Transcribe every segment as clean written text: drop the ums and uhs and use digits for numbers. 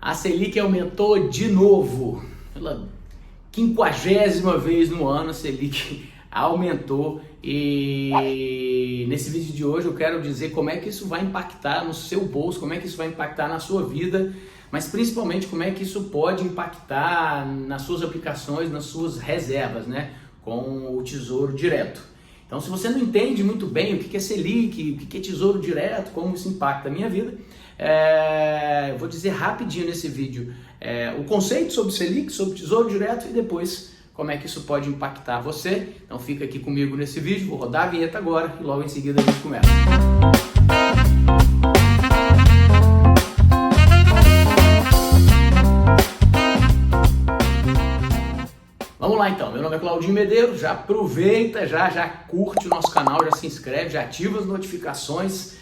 A Selic aumentou de novo, pela 50ª vez no ano a Selic aumentou, e nesse vídeo de hoje eu quero dizer como é que isso vai impactar no seu bolso, como é que isso vai impactar na sua vida, mas principalmente como é que isso pode impactar nas suas aplicações, nas suas reservas, né, com o Tesouro Direto. Então, se você não entende muito bem o que é Selic, o que é Tesouro Direto, como isso impacta a minha vida, eu vou dizer rapidinho nesse vídeo o conceito sobre Selic, sobre Tesouro Direto e depois como é que isso pode impactar você. Então fica aqui comigo nesse vídeo, vou rodar a vinheta agora e logo em seguida a gente começa. Vamos lá então, meu nome é Claudinho Medeiros, já aproveita, já curte o nosso canal, já se inscreve, já ativa as notificações,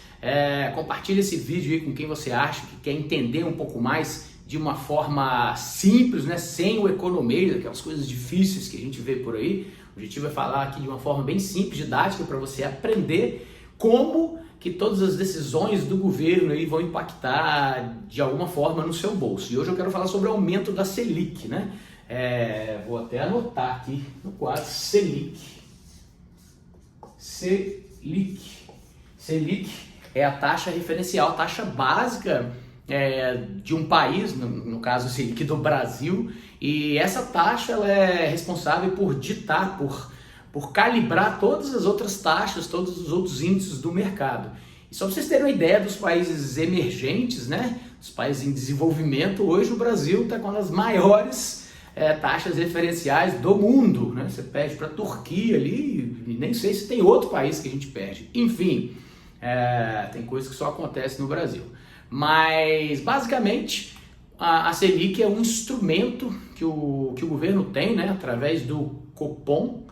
compartilha esse vídeo aí com quem você acha que quer entender um pouco mais de uma forma simples, né, sem o economês, aquelas coisas difíceis que a gente vê por aí. O objetivo é falar aqui de uma forma bem simples, didática, para você aprender como que todas as decisões do governo aí vão impactar de alguma forma no seu bolso. E hoje eu quero falar sobre o aumento da Selic, né? Vou até anotar aqui no quadro Selic. Selic é a taxa referencial, a taxa básica de um país, no caso Selic do Brasil, e essa taxa ela é responsável por ditar, por calibrar todas as outras taxas, todos os outros índices do mercado. E só para vocês terem uma ideia dos países emergentes, né, os países em desenvolvimento, hoje o Brasil está com uma das maiores taxas referenciais do mundo, né? Você perde para a Turquia ali, e nem sei se tem outro país que a gente perde. Enfim, tem coisas que só acontecem no Brasil. Mas basicamente a Selic é um instrumento que o governo tem, né, através do Copom,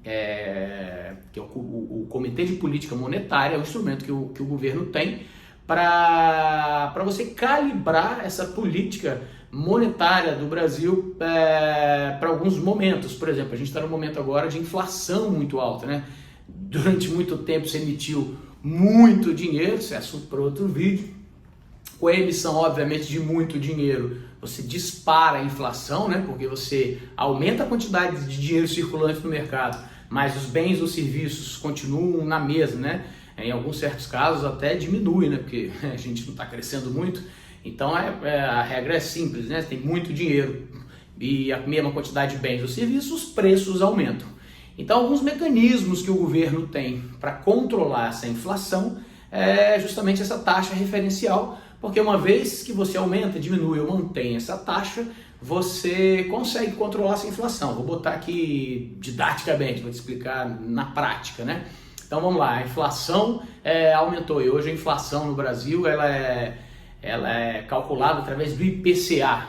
que é o Comitê de Política Monetária, é um instrumento que o governo tem para você calibrar essa política monetária do Brasil para alguns momentos. Por exemplo, a gente está num momento agora de inflação muito alta, né? Durante muito tempo se emitiu muito dinheiro, isso é assunto para outro vídeo. Com a emissão, obviamente, de muito dinheiro, você dispara a inflação, né? Porque você aumenta a quantidade de dinheiro circulante no mercado, mas os bens ou serviços continuam na mesma, né? Em alguns certos casos até diminui, né? Porque a gente não está crescendo muito. Então a regra é simples, né? Tem muito dinheiro e a mesma quantidade de bens ou serviços, os preços aumentam. Então alguns mecanismos que o governo tem para controlar essa inflação é justamente essa taxa referencial, porque uma vez que você aumenta, diminui ou mantém essa taxa, você consegue controlar essa inflação. Vou botar aqui didaticamente, vou te explicar na prática, né? Então vamos lá, a inflação aumentou e hoje a inflação no Brasil ela é calculada através do IPCA.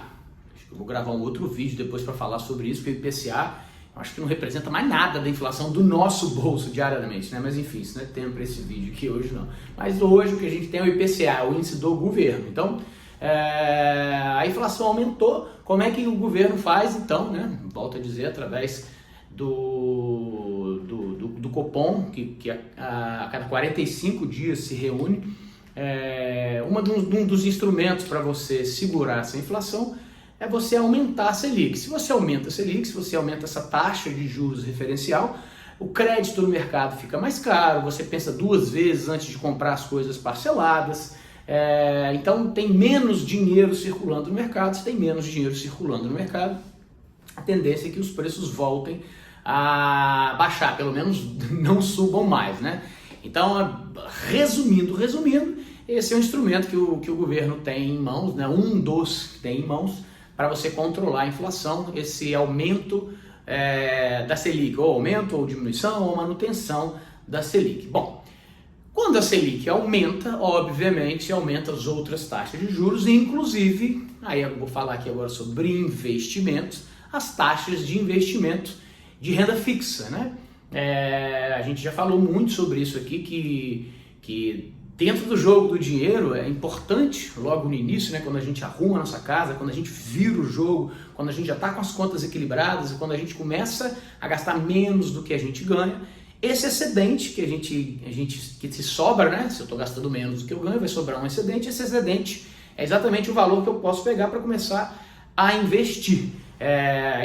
Acho que eu vou gravar um outro vídeo depois para falar sobre isso, porque o IPCA eu acho que não representa mais nada da inflação do nosso bolso diariamente, né? Mas enfim, isso não é tempo para esse vídeo aqui hoje não. Mas hoje o que a gente tem é o IPCA, o índice do governo. Então, a inflação aumentou, como é que o governo faz então, né? Volto a dizer, através do Copom, que a cada 45 dias se reúne. Um dos instrumentos para você segurar essa inflação é você aumentar a Selic. Se você aumenta a Selic, se você aumenta essa taxa de juros referencial, o crédito no mercado fica mais caro, você pensa duas vezes antes de comprar as coisas parceladas, então tem menos dinheiro circulando no mercado. Se tem menos dinheiro circulando no mercado, a tendência é que os preços voltem a baixar, pelo menos não subam mais, né? Então, resumindo, esse é um instrumento que o governo tem em mãos, né? Um dos que tem em mãos para você controlar a inflação, esse aumento da Selic, ou aumento, ou diminuição, ou manutenção da Selic. Bom, quando a Selic aumenta, obviamente aumenta as outras taxas de juros, inclusive, aí eu vou falar aqui agora sobre investimentos, as taxas de investimento de renda fixa, né? A gente já falou muito sobre isso aqui, que dentro do jogo do dinheiro é importante, logo no início, né, quando a gente arruma a nossa casa, quando a gente vira o jogo, quando a gente já está com as contas equilibradas e quando a gente começa a gastar menos do que a gente ganha, esse excedente que se sobra, né, se eu estou gastando menos do que eu ganho, vai sobrar um excedente, esse excedente é exatamente o valor que eu posso pegar para começar a investir.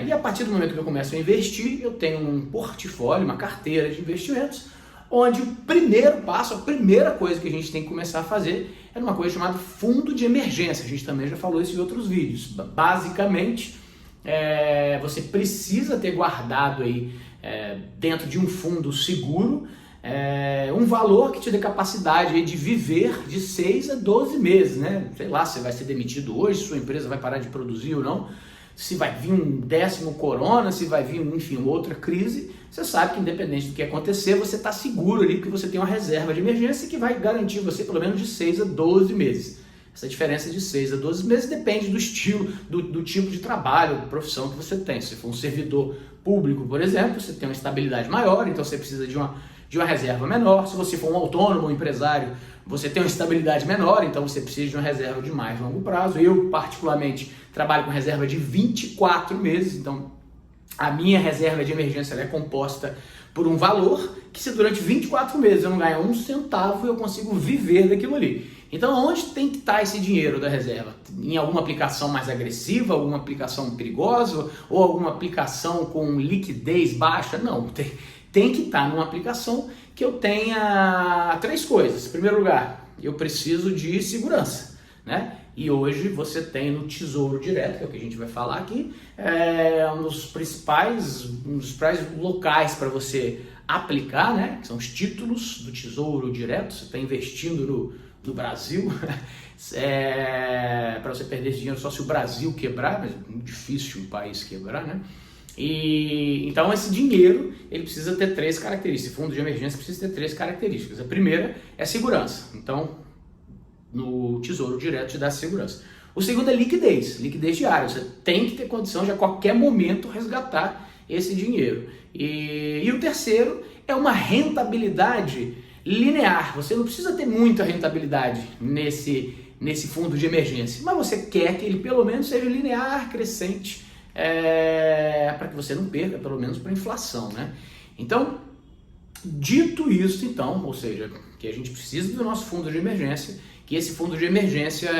E a partir do momento que eu começo a investir, eu tenho um portfólio, uma carteira de investimentos, onde o primeiro passo, a primeira coisa que a gente tem que começar a fazer é uma coisa chamada fundo de emergência. A gente também já falou isso em outros vídeos. Basicamente, você precisa ter guardado aí dentro de um fundo seguro um valor que te dê capacidade aí de viver de 6 a 12 meses, né? Sei lá, se vai ser demitido hoje, se sua empresa vai parar de produzir ou não, se vai vir um 10º corona, se vai vir, enfim, outra crise. Você sabe que independente do que acontecer, você está seguro ali, porque você tem uma reserva de emergência que vai garantir você pelo menos de 6 a 12 meses. Essa diferença de 6 a 12 meses depende do estilo, do tipo de trabalho, profissão que você tem. Se for um servidor público, por exemplo, você tem uma estabilidade maior, então você precisa de uma reserva menor. Se você for um autônomo, um empresário, você tem uma estabilidade menor, então você precisa de uma reserva de mais longo prazo. Eu, particularmente, trabalho com reserva de 24 meses, então a minha reserva de emergência é composta por um valor que, se durante 24 meses eu não ganhar um centavo, eu consigo viver daquilo ali. Então, onde tem que estar esse dinheiro da reserva? Em alguma aplicação mais agressiva, alguma aplicação perigosa, ou alguma aplicação com liquidez baixa? Não, tem que estar numa aplicação que eu tenha 3 coisas. Em primeiro lugar, eu preciso de segurança, né? E hoje você tem no Tesouro Direto, que é o que a gente vai falar aqui, um dos principais locais para você aplicar, né? Que são os títulos do Tesouro Direto. Você está investindo no Brasil, para você perder esse dinheiro só se o Brasil quebrar, mas é muito difícil um país quebrar, né? E então esse dinheiro ele precisa ter 3 características. Esse fundo de emergência precisa ter 3 características. A primeira é segurança. Então, no Tesouro Direto te dá segurança. O segundo é liquidez diária. Você tem que ter condição de a qualquer momento resgatar esse dinheiro. E o terceiro é uma rentabilidade linear. Você não precisa ter muita rentabilidade nesse fundo de emergência, mas você quer que ele pelo menos seja linear, crescente, para que você não perca, pelo menos para a inflação, né? Então, dito isso, então, ou seja, que a gente precisa do nosso fundo de emergência, que esse fundo de emergência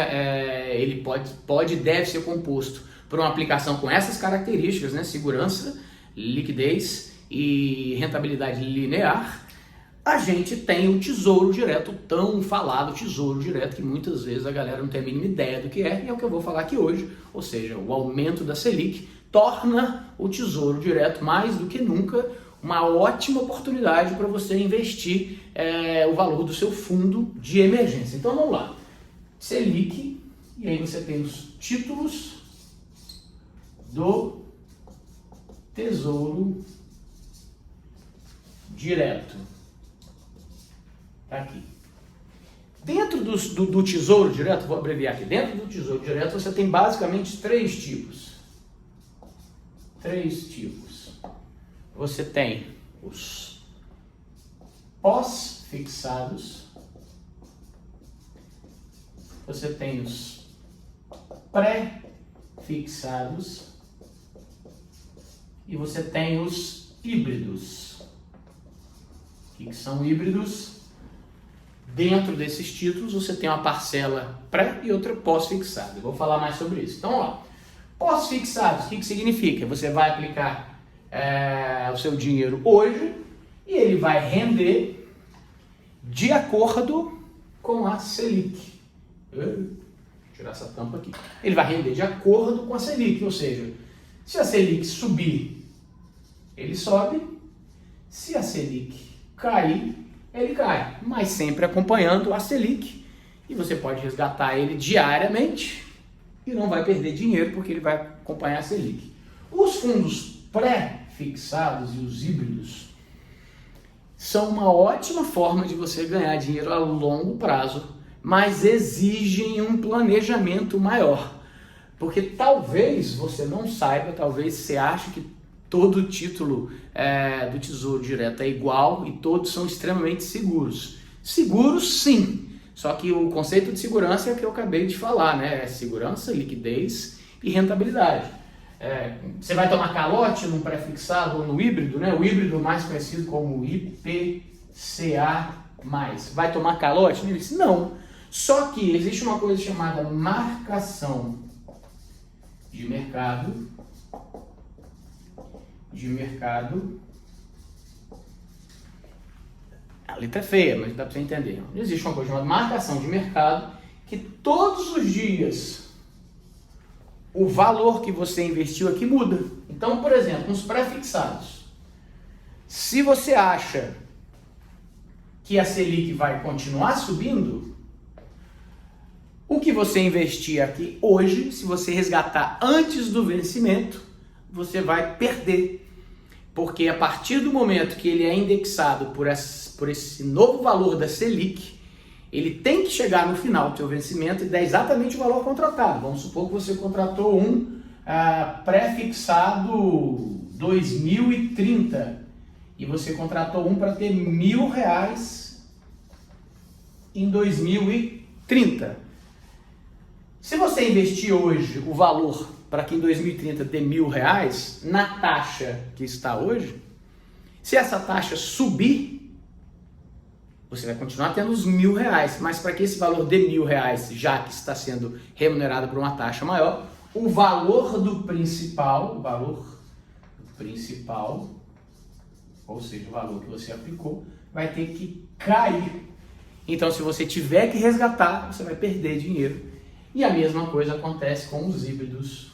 ele pode e deve ser composto por uma aplicação com essas características, né? Segurança, liquidez e rentabilidade linear. A gente tem o Tesouro Direto, o tão falado Tesouro Direto, que muitas vezes a galera não tem a mínima ideia do que é, e é o que eu vou falar aqui hoje, ou seja, o aumento da Selic torna o Tesouro Direto mais do que nunca uma ótima oportunidade para você investir o valor do seu fundo de emergência. Então vamos lá, Selic, e aí você tem os títulos do Tesouro Direto. Tá aqui. Dentro do Tesouro Direto, vou abreviar aqui, dentro do Tesouro Direto você tem basicamente 3 tipos. 3 tipos. Você tem os pós-fixados, você tem os pré-fixados e você tem os híbridos. O que são híbridos? Dentro desses títulos você tem uma parcela pré e outra pós-fixada. Eu vou falar mais sobre isso. Então, ó, pós-fixados, o que significa? Você vai aplicar o seu dinheiro hoje e ele vai render de acordo com a Selic. Vou tirar essa tampa aqui. Ele vai render de acordo com a Selic, ou seja, se a Selic subir, ele sobe. Se a Selic cair, ele cai, mas sempre acompanhando a Selic, e você pode resgatar ele diariamente e não vai perder dinheiro porque ele vai acompanhar a Selic. Os fundos pré-fixados e os híbridos são uma ótima forma de você ganhar dinheiro a longo prazo, mas exigem um planejamento maior, porque talvez você não saiba, talvez você ache que todo título do Tesouro Direto é igual e todos são extremamente seguros. Seguros, sim. Só que o conceito de segurança é o que eu acabei de falar, né? segurança, liquidez e rentabilidade. Você vai tomar calote num pré-fixado ou no híbrido, né? O híbrido mais conhecido como IPCA+. Vai tomar calote neles? Não. Só que existe uma coisa chamada marcação de mercado. A letra é feia, mas dá para você entender. Existe uma coisa chamada marcação de mercado, que todos os dias o valor que você investiu aqui muda. Então, por exemplo, uns pré-fixados. Se você acha que a Selic vai continuar subindo, o que você investir aqui hoje, se você resgatar antes do vencimento, você vai perder. Porque a partir do momento que ele é indexado por esse novo valor da Selic, ele tem que chegar no final do seu vencimento e dar exatamente o valor contratado. Vamos supor que você contratou um pré-fixado 2030 e você contratou um para ter R$1.000 em 2030. Se você investir hoje o valor para que em 2030 dê R$1.000 na taxa que está hoje, se essa taxa subir, você vai continuar tendo os R$1.000, mas para que esse valor dê R$1.000, já que está sendo remunerado por uma taxa maior, o valor do principal, ou seja, o valor que você aplicou, vai ter que cair. Então, se você tiver que resgatar, você vai perder dinheiro. E a mesma coisa acontece com os híbridos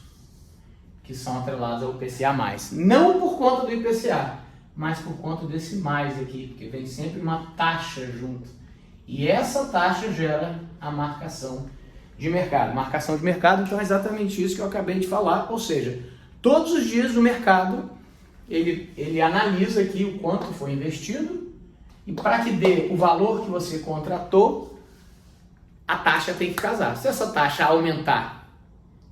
que são atrelados ao IPCA+. Não por conta do IPCA, mas por conta desse mais aqui, porque vem sempre uma taxa junto. E essa taxa gera a marcação de mercado. Marcação de mercado, então, é exatamente isso que eu acabei de falar. Ou seja, todos os dias o mercado, ele analisa aqui o quanto foi investido e para que dê o valor que você contratou, a taxa tem que casar. Se essa taxa aumentar,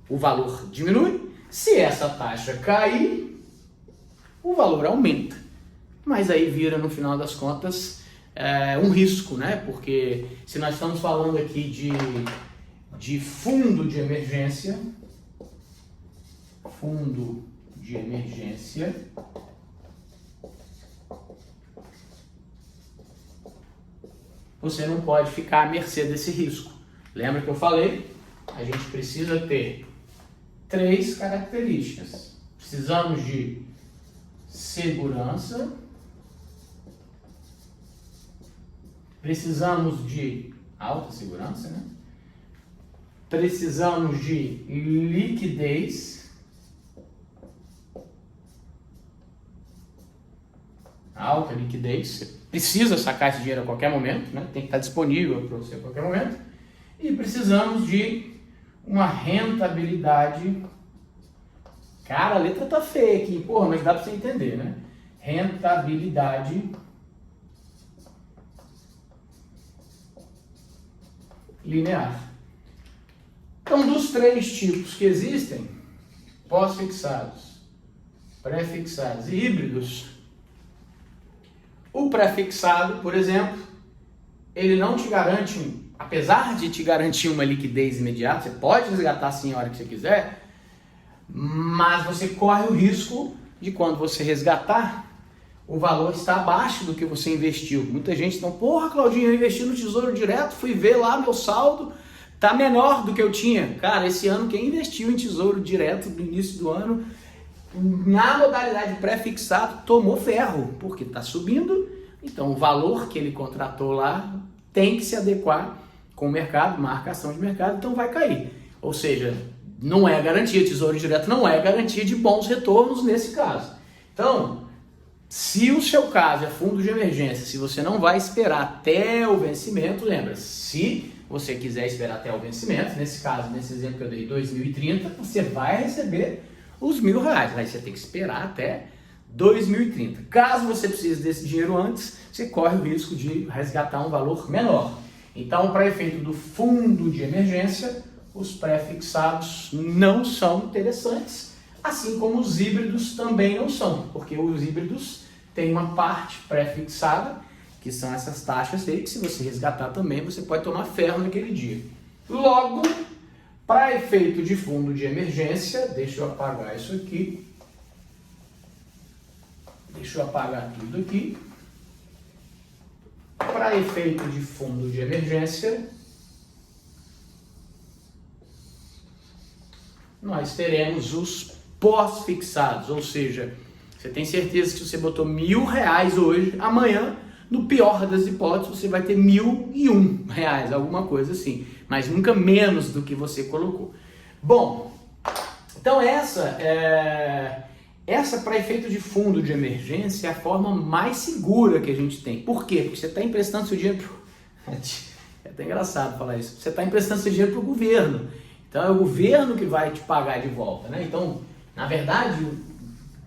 o valor diminui. Se essa taxa cair, o valor aumenta. Mas aí vira, no final das contas, um risco, né? Porque se nós estamos falando aqui de fundo de emergência, você não pode ficar à mercê desse risco. Lembra que eu falei? A gente precisa ter 3 características. Precisamos de segurança, precisamos de alta segurança, né? Precisamos de liquidez, alta liquidez. Você precisa sacar esse dinheiro a qualquer momento, né? Tem que estar disponível para você a qualquer momento. E precisamos de uma rentabilidade. Cara, a letra tá feia aqui, porra, mas dá para você entender, né? Rentabilidade linear. Então, dos 3 tipos que existem, pós-fixados, pré-fixados e híbridos, o pré-fixado, por exemplo, ele não te garante, apesar de te garantir uma liquidez imediata, você pode resgatar sim a hora que você quiser, mas você corre o risco de quando você resgatar, o valor está abaixo do que você investiu. Muita gente então, porra, Claudinho, eu investi no Tesouro Direto, fui ver lá meu saldo, tá menor do que eu tinha. Cara, esse ano quem investiu em Tesouro Direto no início do ano, na modalidade pré-fixado, tomou ferro, porque está subindo, então o valor que ele contratou lá tem que se adequar com o mercado, marcação de mercado, então vai cair. Ou seja, não é garantia, Tesouro Direto não é garantia de bons retornos nesse caso. Então, se o seu caso é fundo de emergência, se você não vai esperar até o vencimento, lembra, se você quiser esperar até o vencimento, nesse caso, nesse exemplo que eu dei, 2030, você vai receber os R$1.000, aí você tem que esperar até 2030. Caso você precise desse dinheiro antes, você corre o risco de resgatar um valor menor. Então, para efeito do fundo de emergência, os pré-fixados não são interessantes, assim como os híbridos também não são, porque os híbridos têm uma parte pré-fixada, que são essas taxas aí, que se você resgatar também, você pode tomar ferro naquele dia. Logo, para efeito de fundo de emergência, deixa eu apagar isso aqui, deixa eu apagar tudo aqui. Para efeito de fundo de emergência, nós teremos os pós-fixados, ou seja, você tem certeza que se você botou R$1.000 hoje, amanhã, no pior das hipóteses, você vai ter R$1.001, alguma coisa assim, mas nunca menos do que você colocou. Bom, então essa para efeito de fundo de emergência é a forma mais segura que a gente tem. Por quê? Porque você está emprestando seu dinheiro é até engraçado falar isso. Você está emprestando seu dinheiro para o governo. Então é o governo que vai te pagar de volta, né? Então, na verdade,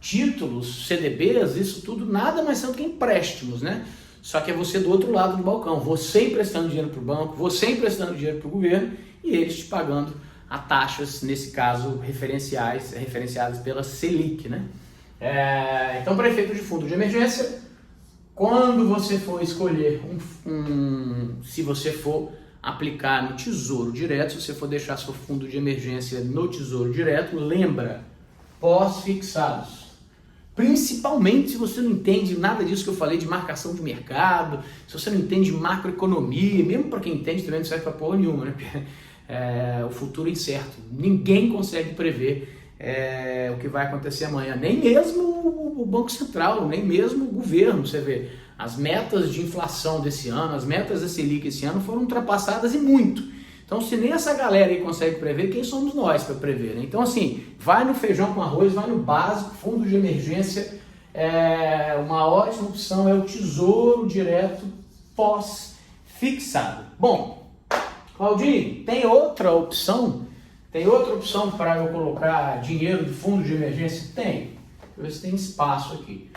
títulos, CDBs, isso tudo nada mais são do que empréstimos, né? Só que é você do outro lado do balcão, você emprestando dinheiro para o banco, você emprestando dinheiro para o governo e eles te pagando a taxas, nesse caso, referenciadas pela Selic, né? Então, para efeito de fundo de emergência, quando você for escolher se você for aplicar no Tesouro Direto, se você for deixar seu fundo de emergência no Tesouro Direto, lembra, pós-fixados. Principalmente se você não entende nada disso que eu falei de marcação de mercado, se você não entende macroeconomia, mesmo para quem entende também não serve para porra nenhuma, né? O futuro é incerto, ninguém consegue prever o que vai acontecer amanhã, nem mesmo o Banco Central, nem mesmo o governo. Você vê, as metas de inflação desse ano, as metas da Selic esse ano foram ultrapassadas e muito. Então, se nem essa galera aí consegue prever, quem somos nós para prever, né? Então, assim, vai no feijão com arroz, vai no básico, fundo de emergência, uma ótima opção é o Tesouro Direto pós-fixado. Bom, Claudinho, tem outra opção? Tem outra opção para eu colocar dinheiro de fundo de emergência? Tem. Deixa eu ver se tem espaço aqui.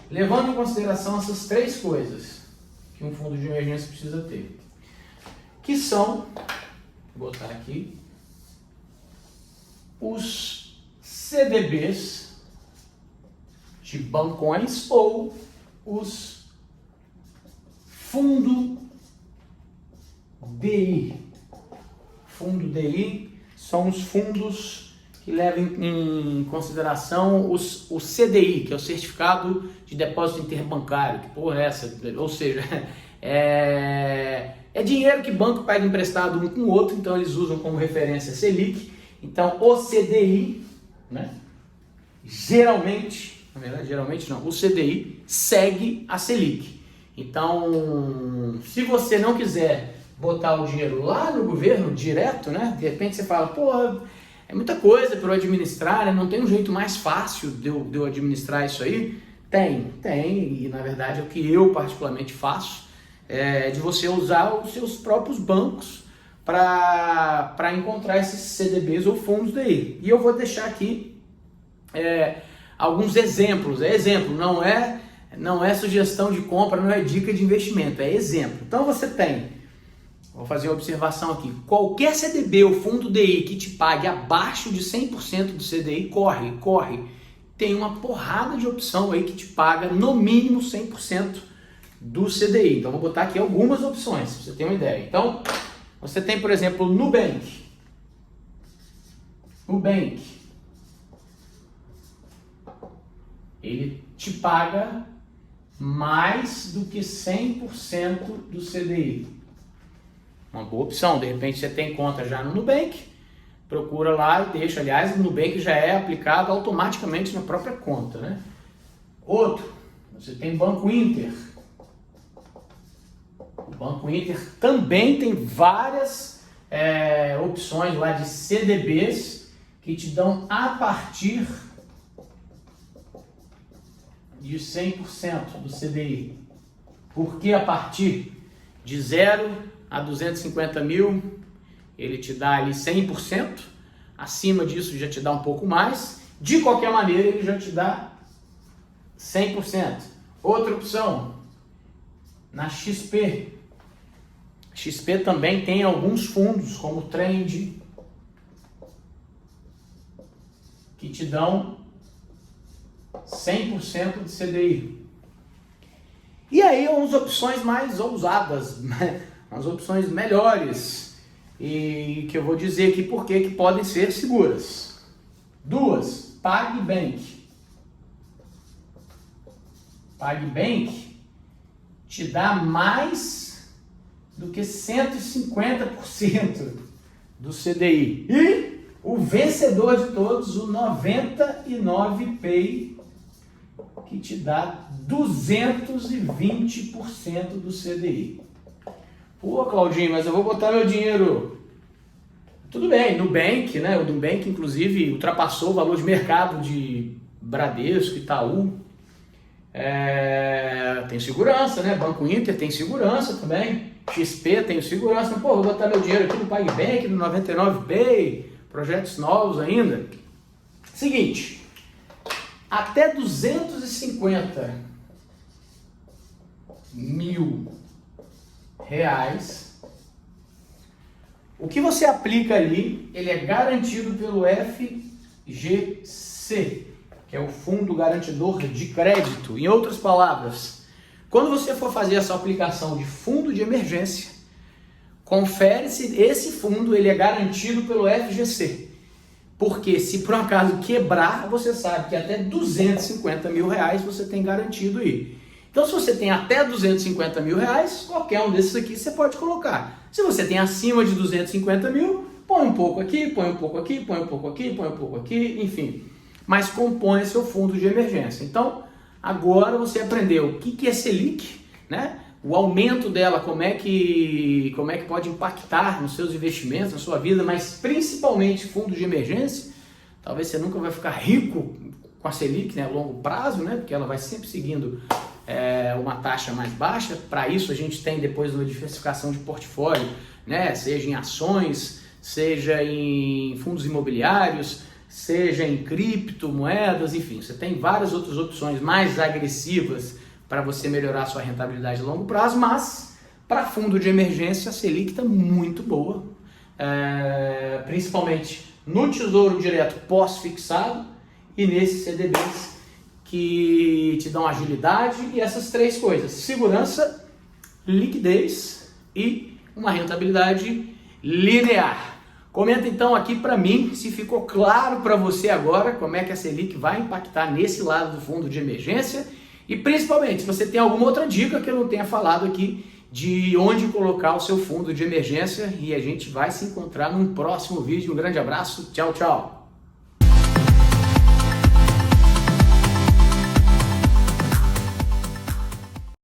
Levando em consideração essas três coisas que um fundo de emergência precisa ter, que são, vou botar aqui, os CDBs de bancões ou os fundo DI. Fundo DI são os fundos que levam em consideração o CDI, que é o Certificado de Depósito Interbancário. Que porra é essa? Ou seja, é dinheiro que banco pega emprestado um com o outro, então eles usam como referência a Selic. Então o CDI, né, geralmente não, o CDI segue a Selic. Então, se você não quiser botar o dinheiro lá no governo direto, né? De repente você fala, pô, é muita coisa para eu administrar, né? Não tem um jeito mais fácil de eu administrar isso aí? Tem, e na verdade é o que eu particularmente faço, de você usar os seus próprios bancos para encontrar esses CDBs ou fundos daí. E eu vou deixar aqui alguns exemplos. Exemplo, não é sugestão de compra, não é dica de investimento, é exemplo. Então você tem, vou fazer uma observação aqui, qualquer CDB ou fundo DI que te pague abaixo de 100% do CDI, corre. Tem uma porrada de opção aí que te paga no mínimo 100% do CDI. Então vou botar aqui algumas opções, para você ter uma ideia. Então, você tem, por exemplo, o Nubank. Ele te paga mais do que 100% do CDI. Uma boa opção. De repente você tem conta já no Nubank, procura lá e deixa. Aliás, o Nubank já é aplicado automaticamente na própria conta, né? Outro, você tem Banco Inter. O Banco Inter também tem várias opções lá de CDBs que te dão a partir de 100% do CDI. Por que a partir? De 0 a 250 mil, ele te dá ali 100%, acima disso já te dá um pouco mais, de qualquer maneira ele já te dá 100%. Outra opção, na XP. XP também tem alguns fundos, como o Trend, que te dão 100% de CDI. E aí umas opções mais ousadas, umas opções melhores, e que eu vou dizer aqui porque que podem ser seguras. Duas, PagBank. PagBank te dá mais do que 150% do CDI. E o vencedor de todos, o 99 Pay, que te dá 220% do CDI. Pô, Claudinho, mas eu vou botar meu dinheiro... Tudo bem, Nubank, né? O Nubank, inclusive, ultrapassou o valor de mercado de Bradesco, Itaú. Tem segurança, né? Banco Inter tem segurança também. XP tem segurança. Pô, vou botar meu dinheiro aqui no PagBank, no 99 Pay, projetos novos ainda. Seguinte, até 250 mil reais, o que você aplica ali, ele é garantido pelo FGC, que é o Fundo Garantidor de Crédito. Em outras palavras, quando você for fazer essa aplicação de fundo de emergência, confere se esse fundo ele é garantido pelo FGC. Porque se por um acaso quebrar, você sabe que até 250 mil reais você tem garantido aí. Então, se você tem até 250 mil reais, qualquer um desses aqui você pode colocar. Se você tem acima de 250 mil, põe um pouco aqui, põe um pouco aqui, põe um pouco aqui, põe um pouco aqui, enfim. Mas compõe seu fundo de emergência. Então, agora você aprendeu o que é Selic, né? O aumento dela, como é que pode impactar nos seus investimentos, na sua vida, mas principalmente fundo de emergência. Talvez você nunca vai ficar rico com a Selic, né, a longo prazo, né? Porque ela vai sempre seguindo uma taxa mais baixa. Para isso a gente tem depois uma diversificação de portfólio, né? Seja em ações, seja em fundos imobiliários, seja em criptomoedas, enfim, você tem várias outras opções mais agressivas para você melhorar a sua rentabilidade a longo prazo, mas para fundo de emergência a Selic está muito boa, principalmente no Tesouro Direto pós-fixado e nesses CDBs que te dão agilidade e essas três coisas: segurança, liquidez e uma rentabilidade linear. Comenta então aqui para mim se ficou claro para você agora como é que a Selic vai impactar nesse lado do fundo de emergência e principalmente se você tem alguma outra dica que eu não tenha falado aqui de onde colocar o seu fundo de emergência, e a gente vai se encontrar num próximo vídeo. Um grande abraço, tchau, tchau!